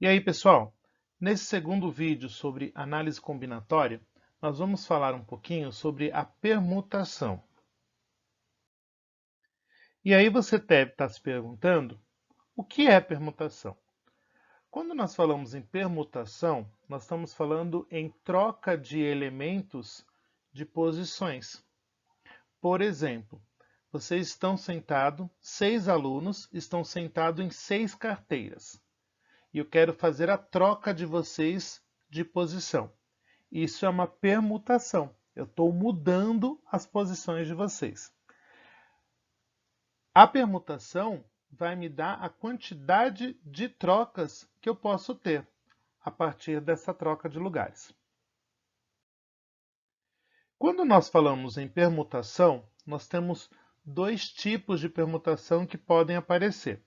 E aí, pessoal? Nesse segundo vídeo sobre análise combinatória, nós vamos falar um pouquinho sobre a permutação. E aí você deve estar se perguntando, o que é permutação? Quando nós falamos em permutação, nós estamos falando em troca de elementos de posições. Por exemplo, vocês estão sentados, 6 alunos estão sentados em 6 carteiras. E eu quero fazer a troca de vocês de posição. Isso é uma permutação. Eu estou mudando as posições de vocês. A permutação vai me dar a quantidade de trocas que eu posso ter a partir dessa troca de lugares. Quando nós falamos em permutação, nós temos dois tipos de permutação que podem aparecer.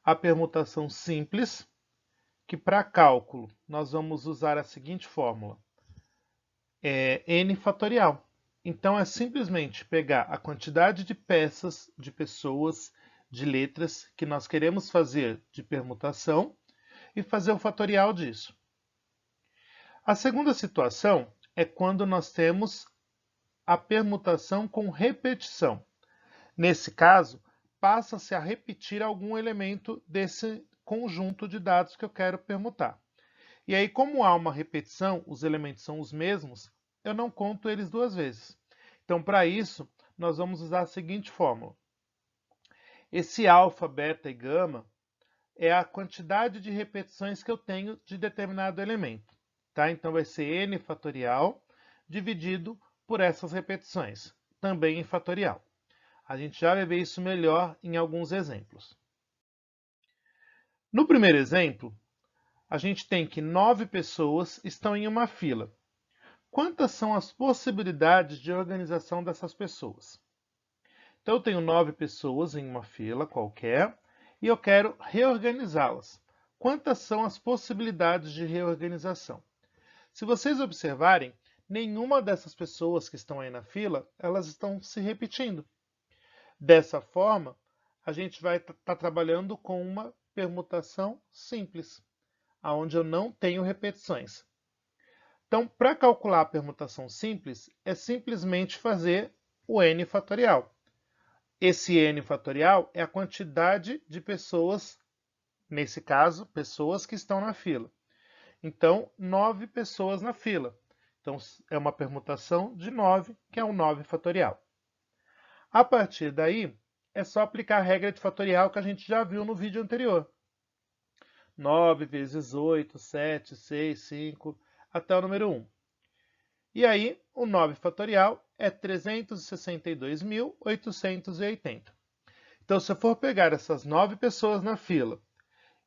A permutação simples, que para cálculo nós vamos usar a seguinte fórmula. N fatorial. Então é simplesmente pegar a quantidade de peças, de pessoas, de letras que nós queremos fazer de permutação e fazer o fatorial disso. A segunda situação é quando nós temos a permutação com repetição. Nesse caso, passa-se a repetir algum elemento desse conjunto de dados que eu quero permutar. E aí, como há uma repetição, os elementos são os mesmos, eu não conto eles duas vezes. Então, para isso, nós vamos usar a seguinte fórmula. Esse alfa, beta e gama é a quantidade de repetições que eu tenho de determinado elemento. Tá? Então, vai ser n fatorial dividido por essas repetições, também em fatorial. A gente já vai ver isso melhor em alguns exemplos. No primeiro exemplo, a gente tem que 9 pessoas estão em uma fila. Quantas são as possibilidades de organização dessas pessoas? Então, eu tenho 9 pessoas em uma fila qualquer e eu quero reorganizá-las. Quantas são as possibilidades de reorganização? Se vocês observarem, nenhuma dessas pessoas que estão aí na fila, elas estão se repetindo. Dessa forma, a gente vai estar trabalhando com uma permutação simples, onde eu não tenho repetições. Então, para calcular a permutação simples, é simplesmente fazer o n fatorial. Esse n fatorial é a quantidade de pessoas, nesse caso, pessoas que estão na fila. Então, 9 pessoas na fila. Então, é uma permutação de 9, que é um 9 fatorial. A partir daí, é só aplicar a regra de fatorial que a gente já viu no vídeo anterior. 9 vezes 8, 7, 6, 5, até o número 1. E aí, o 9 fatorial é 362.880. Então, se eu for pegar essas 9 pessoas na fila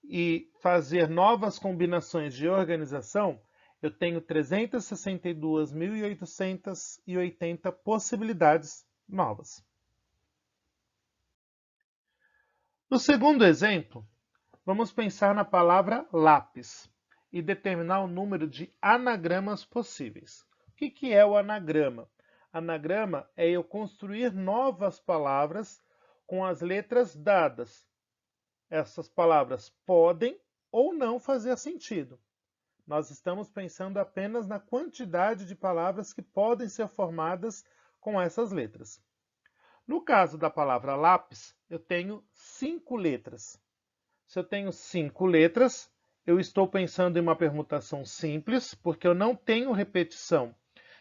e fazer novas combinações de organização, eu tenho 362.880 possibilidades novas. No segundo exemplo, vamos pensar na palavra lápis e determinar o número de anagramas possíveis. O que é o anagrama? Anagrama é eu construir novas palavras com as letras dadas. Essas palavras podem ou não fazer sentido. Nós estamos pensando apenas na quantidade de palavras que podem ser formadas com essas letras. No caso da palavra lápis, eu tenho 5 letras. Se eu tenho 5 letras, eu estou pensando em uma permutação simples, porque eu não tenho repetição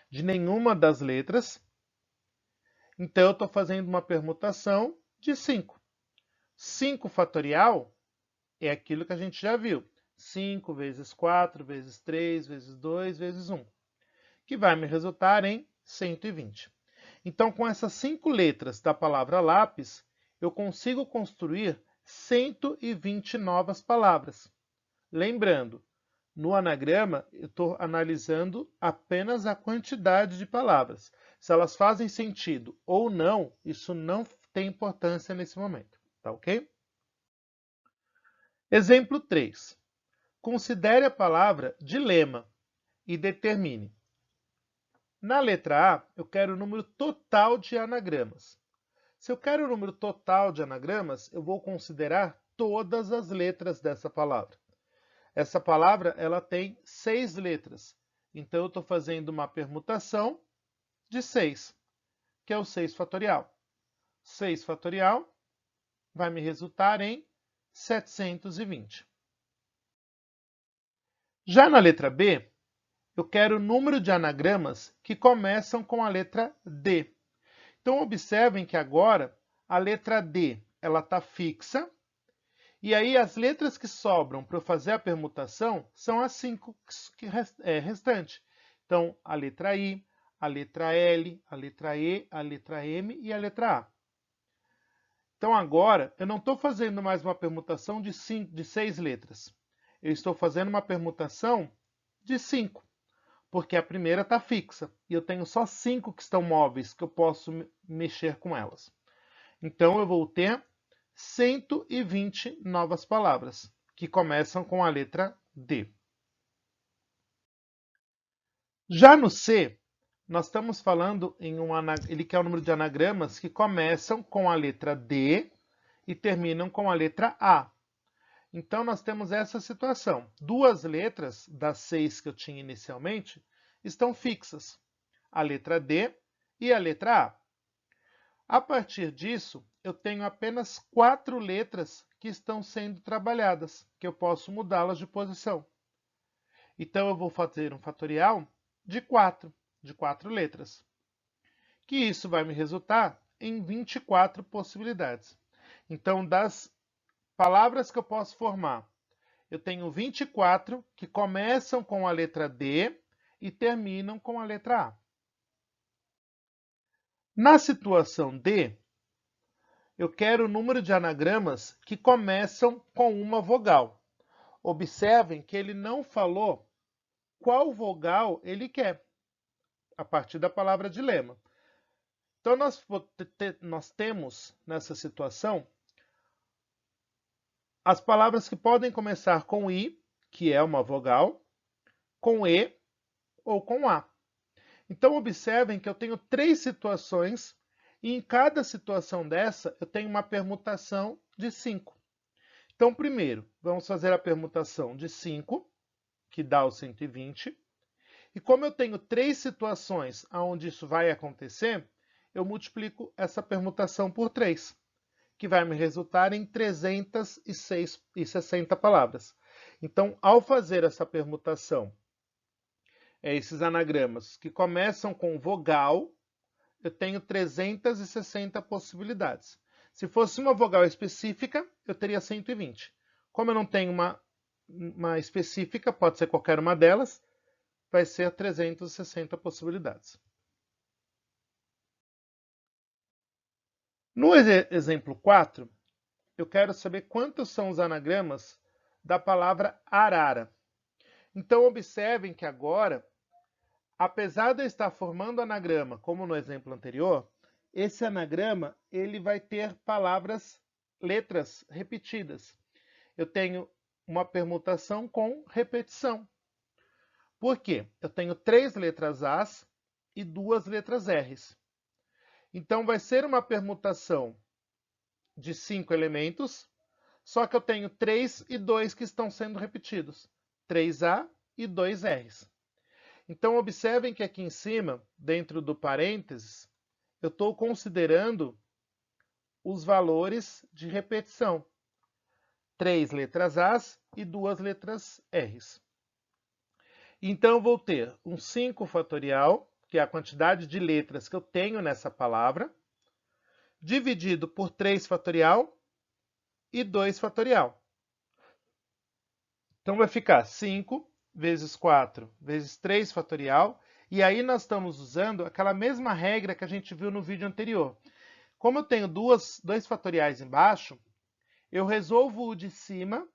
de nenhuma das letras. Então, eu estou fazendo uma permutação de 5. 5 fatorial é aquilo que a gente já viu. 5 vezes 4, vezes 3, vezes 2, vezes 1, que vai me resultar em 120. Então, com essas 5 letras da palavra lápis, eu consigo construir 120 novas palavras. Lembrando, no anagrama, eu estou analisando apenas a quantidade de palavras. Se elas fazem sentido ou não, isso não tem importância nesse momento. Tá ok? Exemplo 3. Considere a palavra dilema e determine. Na letra A, eu quero o número total de anagramas. Se eu quero o número total de anagramas, eu vou considerar todas as letras dessa palavra. Essa palavra ela tem 6 letras. Então, eu estou fazendo uma permutação de 6, que é o 6 fatorial. 6 fatorial vai me resultar em 720. Já na letra B, eu quero o número de anagramas que começam com a letra D. Então, observem que agora a letra D ela está fixa, e aí as letras que sobram para eu fazer a permutação são as 5 restantes. Então, a letra I, a letra L, a letra E, a letra M e a letra A. Então, agora, eu não estou fazendo mais uma permutação de 6 letras. Eu estou fazendo uma permutação de 5, porque a primeira está fixa, e eu tenho só 5 que estão móveis, que eu posso mexer com elas. Então, eu vou ter 120 novas palavras, que começam com a letra D. Já no C, nós estamos falando em ele quer o número de anagramas que começam com a letra D e terminam com a letra A. Então, nós temos essa situação. 2 letras das 6 que eu tinha inicialmente estão fixas, a letra D e a letra A. A partir disso, eu tenho apenas 4 letras que estão sendo trabalhadas, que eu posso mudá-las de posição. Então, eu vou fazer um fatorial de 4 letras, que isso vai me resultar em 24 possibilidades. Então, das palavras que eu posso formar, eu tenho 24 que começam com a letra D e terminam com a letra A. Na situação D, eu quero o número de anagramas que começam com uma vogal. Observem que ele não falou qual vogal ele quer, a partir da palavra dilema. Então, nós temos, nessa situação, as palavras que podem começar com I, que é uma vogal, com E ou com A. Então, observem que eu tenho 3 situações e em cada situação dessa eu tenho uma permutação de 5. Então, primeiro, vamos fazer a permutação de 5, que dá o 120. E como eu tenho 3 situações onde isso vai acontecer, eu multiplico essa permutação por 3, que vai me resultar em 360 palavras. Então, ao fazer essa permutação, esses anagramas que começam com vogal, eu tenho 360 possibilidades. Se fosse uma vogal específica, eu teria 120. Como eu não tenho uma específica, pode ser qualquer uma delas, vai ser 360 possibilidades. No exemplo 4, eu quero saber quantos são os anagramas da palavra arara. Então, observem que agora, apesar de eu estar formando anagrama, como no exemplo anterior, esse anagrama ele vai ter letras repetidas. Eu tenho uma permutação com repetição. Por quê? Eu tenho 3 letras As e 2 letras Rs. Então, vai ser uma permutação de 5 elementos, só que eu tenho 3 e 2 que estão sendo repetidos. 3A e 2 Rs. Então, observem que aqui em cima, dentro do parênteses, eu estou considerando os valores de repetição. 3 letras As e 2 letras Rs. Então, eu vou ter um 5 fatorial, que é a quantidade de letras que eu tenho nessa palavra, dividido por 3 fatorial e 2 fatorial. Então, vai ficar 5 vezes 4 vezes 3 fatorial, e aí nós estamos usando aquela mesma regra que a gente viu no vídeo anterior. Como eu tenho 2 fatoriais embaixo, eu resolvo o de cima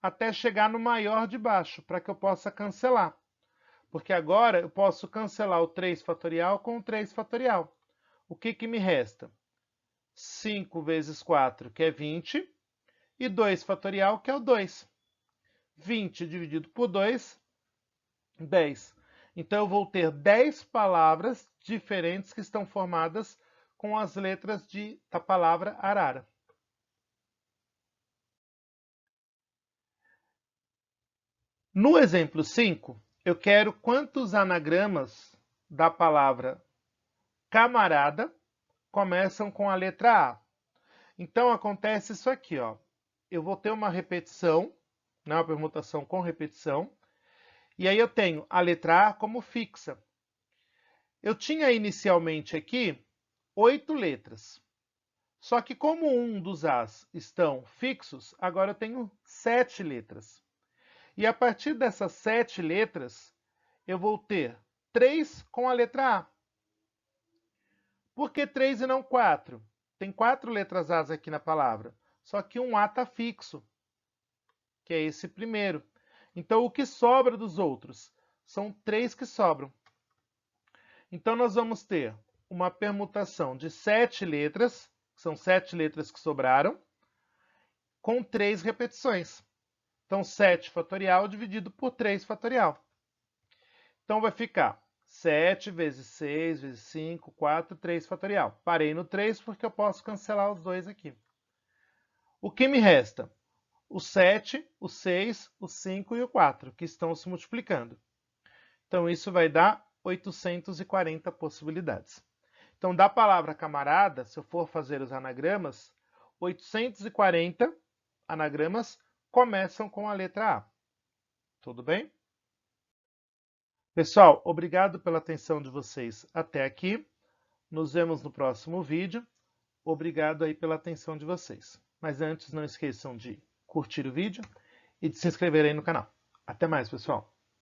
até chegar no maior de baixo, para que eu possa cancelar. Porque agora eu posso cancelar o 3 fatorial com o 3 fatorial. O que me resta? 5 vezes 4, que é 20, e 2 fatorial, que é o 2. 20 dividido por 2, 10. Então, eu vou ter 10 palavras diferentes que estão formadas com as letras da palavra arara. No exemplo 5, eu quero quantos anagramas da palavra camarada começam com a letra A. Então acontece isso aqui, ó. Eu vou ter uma repetição, né, uma permutação com repetição, e aí eu tenho a letra A como fixa. Eu tinha inicialmente aqui 8 letras. Só que como um dos As estão fixos, agora eu tenho 7 letras. E a partir dessas 7 letras, eu vou ter 3 com a letra A. Por que 3 e não 4? Tem 4 letras As aqui na palavra, só que um A está fixo, que é esse primeiro. Então, o que sobra dos outros? São 3 que sobram. Então, nós vamos ter uma permutação de 7 letras, são 7 letras que sobraram, com 3 repetições. Então, 7 fatorial dividido por 3 fatorial. Então, vai ficar 7 vezes 6 vezes 5, 4, 3 fatorial. Parei no 3 porque eu posso cancelar os dois aqui. O que me resta? O 7, o 6, o 5 e o 4, que estão se multiplicando. Então, isso vai dar 840 possibilidades. Então, da palavra camarada, se eu for fazer os anagramas, 840 anagramas começam com a letra A. Tudo bem? Pessoal, obrigado pela atenção de vocês até aqui. Nos vemos no próximo vídeo. Obrigado aí pela atenção de vocês. Mas antes, não esqueçam de curtir o vídeo e de se inscrever aí no canal. Até mais, pessoal!